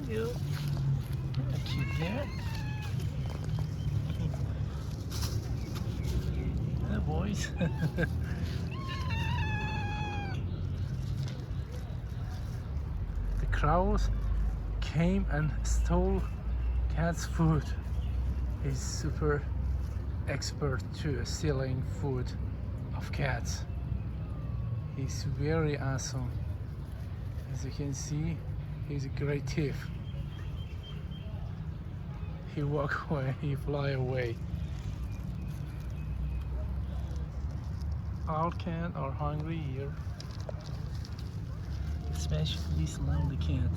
you. A cute cat. The boys. The crows came and stole cat's food. He's super expert to stealing food of cats. He's very awesome. As you can see, he's a great thief. He walk away, he fly away. All cats are hungry here, especially this lonely cat.